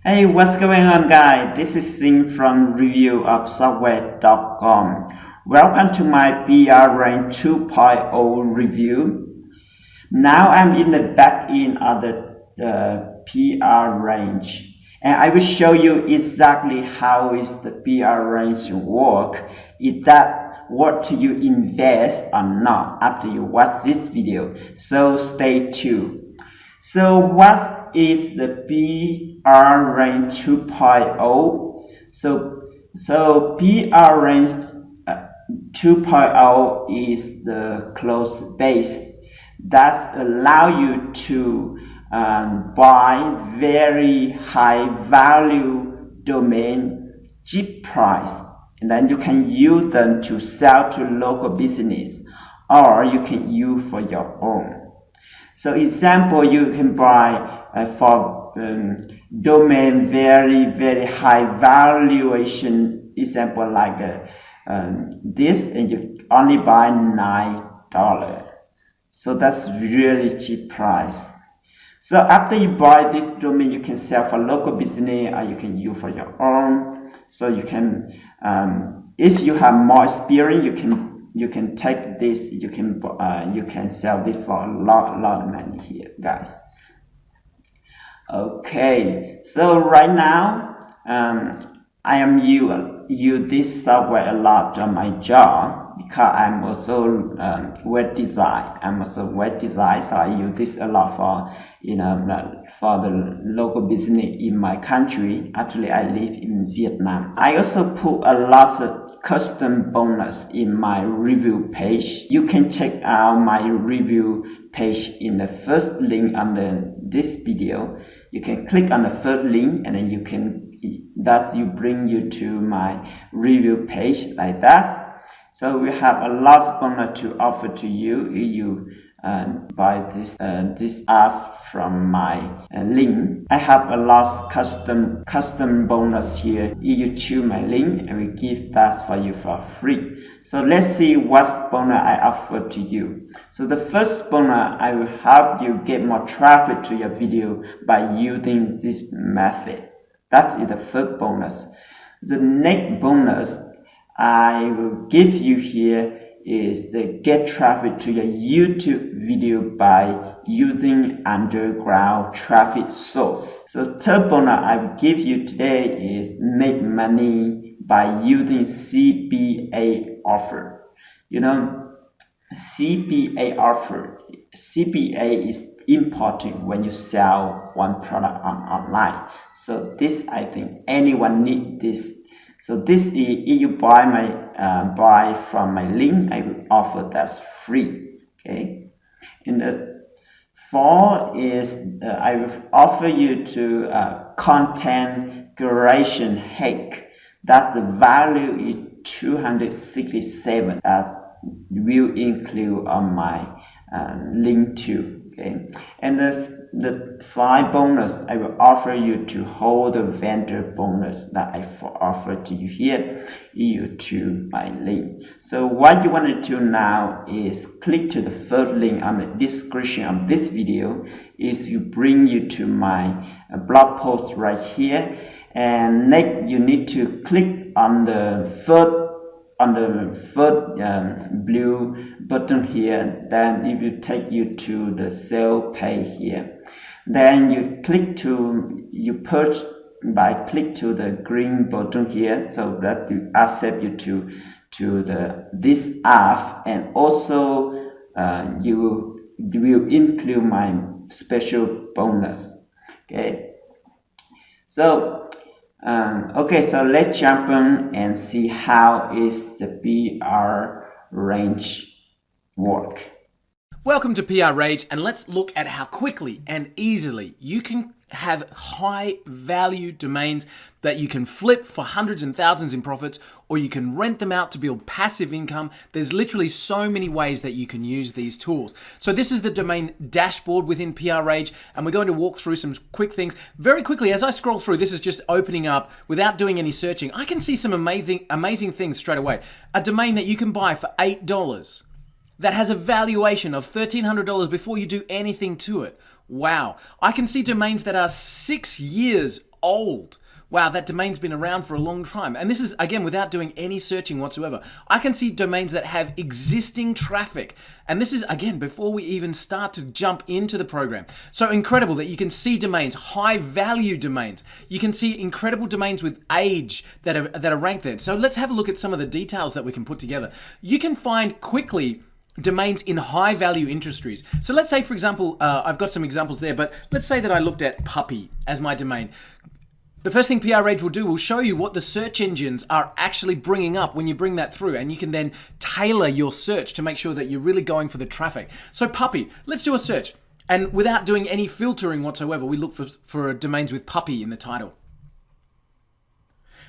Hey, what's going on, guys? This is Sing from reviewofsoftware.com. Welcome to my PR Range 2.0 review. Now I'm in the back end of the PR range, and I will show you exactly how is the PR range work. Is that worth you invest or not after you watch this video? So stay tuned. So what is the PR range 2.0? So PR range 2.0 is the closed base that allow you to buy very high value domain cheap price, and then you can use them to sell to local business, or you can use for your own. So example, you can buy for domain very high valuation, example like this, and you only buy $9. So that's really cheap price. So after you buy this domain, you can sell for local business, or you can use for your own. So you can, if you have more experience, you can take this, you can sell this for a lot of money here, guys. Okay, so right now I am use this software a lot on my job because I'm also web design. So I use this a lot for for the local business in my country. Actually, I live in Vietnam. I also put a lot of custom bonus in my review page. You can check out my review page in the first link under this video. You can click on the first link, and then that bring you to my review page like that. So we have a lot of bonus to offer to you if you buy this app from my link. I have a lot of custom bonus here. If you choose my link, I will give that for you for free. So let's see what bonus I offer to you. So the first bonus, I will help you get more traffic to your video by using this method. That's the first bonus. The next bonus I will give you here is the get traffic to your YouTube video by using underground traffic source. So third bonus I will give you today is make money by using CPA offer. CPA offer. CPA is important when you sell one product online. So this, I think anyone need this. So this is, if you buy from my link, I will offer that's free. Okay. And the fourth is I will offer you to content creation hack. That's the value is 267. That will include on my link too. Okay. And the 5 bonus I will offer you to hold the vendor bonus that I offer to you here, you to my link. So what you want to do now is click to the first link on the description of this video. Is you bring you to my blog post right here, and next you need to click on the first blue button here. Then it will take you to the sale page here. Then you click purchase by click to the green button here, so that will accept you to this app, and also you will include my special bonus. Okay. So so let's jump in and see how is the PR range work. Welcome to PR Rage, and let's look at how quickly and easily you can have high value domains that you can flip for hundreds and thousands in profits, or you can rent them out to build passive income. There's literally so many ways that you can use these tools. So this is the domain dashboard within PR Rage, and we're going to walk through some quick things. Very quickly, as I scroll through, this is just opening up without doing any searching. I can see some amazing things straight away. A domain that you can buy for $8 that has a valuation of $1,300 before you do anything to it. Wow. I can see domains that are 6 years old. Wow, that domain's been around for a long time. And this is, again, without doing any searching whatsoever. I can see domains that have existing traffic. And this is, again, before we even start to jump into the program. So incredible that you can see domains, high value domains. You can see incredible domains with age that are ranked there. So let's have a look at some of the details that we can put together. You can find quickly domains in high value industries. So let's say, for example, I've got some examples there, but let's say that I looked at puppy as my domain. The first thing PRRage will do will show you what the search engines are actually bringing up when you bring that through, and you can then tailor your search to make sure that you're really going for the traffic. So puppy, let's do a search. And without doing any filtering whatsoever, we look for domains with puppy in the title.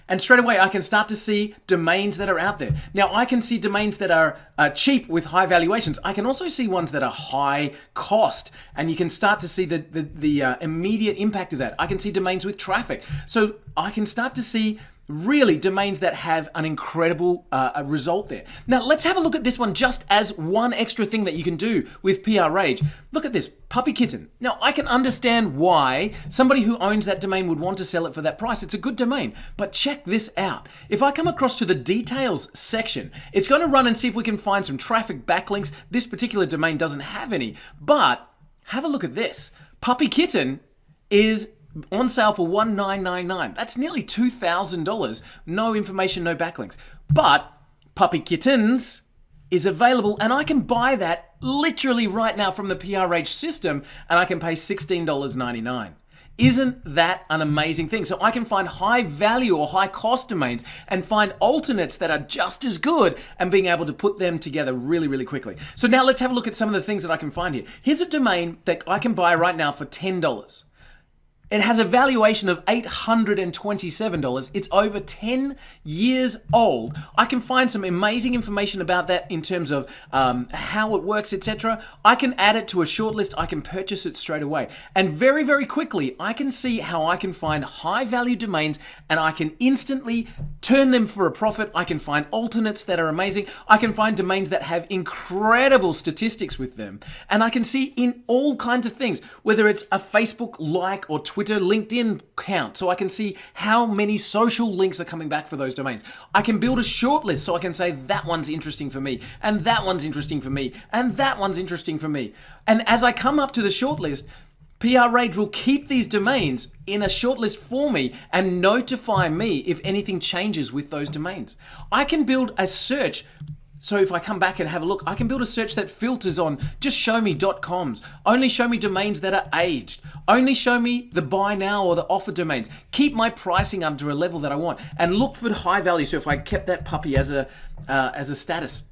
And straight away, I can start to see domains that are out there. Now, I can see domains that are cheap with high valuations. I can also see ones that are high cost, and you can start to see the immediate impact of that. I can see domains with traffic. So I can start to see really domains that have an incredible result there. Now, let's have a look at this one just as one extra thing that you can do with PRRage. Look at this, puppy kitten. Now, I can understand why somebody who owns that domain would want to sell it for that price. It's a good domain, but check this out. If I come across to the details section, it's going to run and see if we can find some traffic backlinks. This particular domain doesn't have any, but have a look at this. Puppy kitten is on sale for $1,999. That's nearly $2,000. No information, no backlinks. But Puppy Kittens is available, and I can buy that literally right now from the PRH system, and I can pay $16.99. Isn't that an amazing thing? So I can find high value or high cost domains and find alternates that are just as good, and being able to put them together really, really quickly. So now let's have a look at some of the things that I can find here. Here's a domain that I can buy right now for $10. It has a valuation of $827. It's over 10 years old. I can find some amazing information about that in terms of how it works, etc. I can add it to a shortlist. I can purchase it straight away. And very, very quickly, I can see how I can find high value domains, and I can instantly turn them for a profit. I can find alternates that are amazing. I can find domains that have incredible statistics with them. And I can see in all kinds of things, whether it's a Facebook like or Twitter, LinkedIn count, so I can see how many social links are coming back for those domains. I can build a shortlist, so I can say that one's interesting for me, and that one's interesting for me, and that one's interesting for me. And as I come up to the shortlist, PRRage will keep these domains in a shortlist for me and notify me if anything changes with those domains. I can build a search. So if I come back and have a look, I can build a search that filters on just show me .coms, only show me domains that are aged, only show me the buy now or the offer domains, keep my pricing under a level that I want, and look for high value. So if I kept that puppy as a status.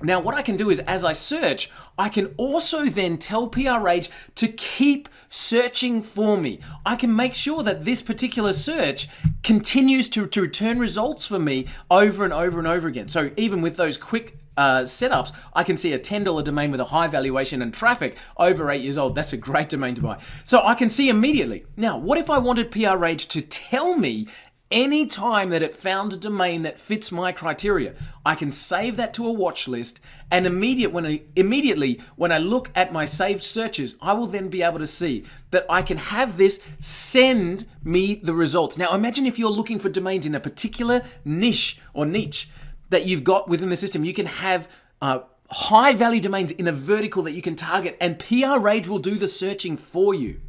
Now what I can do is, as I search, I can also then tell PRRage to keep searching for me. I can make sure that this particular search continues to return results for me over and over and over again. So even with those quick setups, I can see a $10 domain with a high valuation and traffic over 8 years old. That's a great domain to buy. So I can see immediately. Now, what if I wanted PRRage to tell me any time that it found a domain that fits my criteria? I can save that to a watch list, and immediately when I look at my saved searches, I will then be able to see that I can have this send me the results. Now imagine if you're looking for domains in a particular niche that you've got within the system. You can have high value domains in a vertical that you can target, and PRRage will do the searching for you.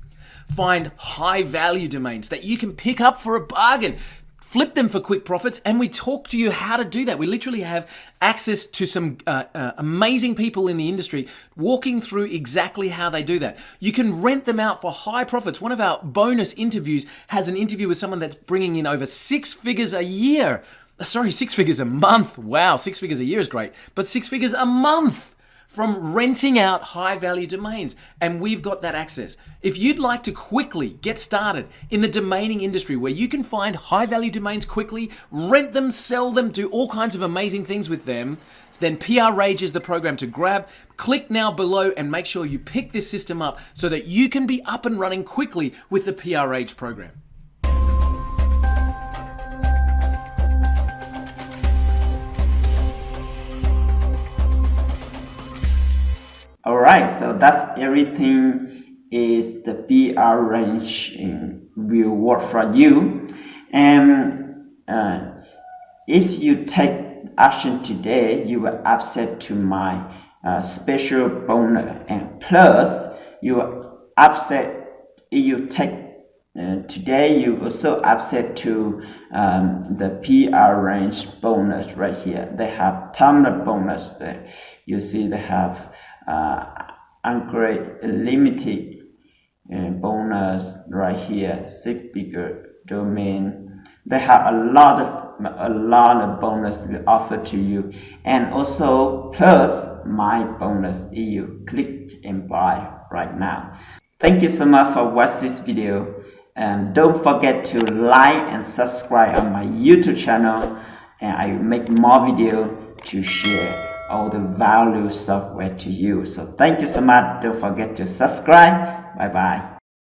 Find high value domains that you can pick up for a bargain, flip them for quick profits, and we talk to you how to do that. We literally have access to some amazing people in the industry walking through exactly how they do that. You can rent them out for high profits. One of our bonus interviews has an interview with someone that's bringing in over 6 figures a year. Sorry, 6 figures a month. Wow, 6 figures a year is great, but 6 figures a month from renting out high value domains, and we've got that access. If you'd like to quickly get started in the domaining industry where you can find high value domains quickly, rent them, sell them, do all kinds of amazing things with them, then PRRage is the program to grab. Click now below and make sure you pick this system up so that you can be up and running quickly with the PRRage program. Alright, so that's everything is the PRRage will work for you. And if you take action today, you will access to my special bonus, and plus you access, you take today you also access to the PR range bonus right here. They have ton of bonus there. You see they have unlimited bonus right here, 6-figure domain. They have a lot of bonus we offer to you, and also plus my bonus if you click and buy right now. Thank you so much for watching this video, and don't forget to like and subscribe on my YouTube channel, and I make more videos to share all the value software to you. So thank you so much. Don't forget to subscribe. Bye bye.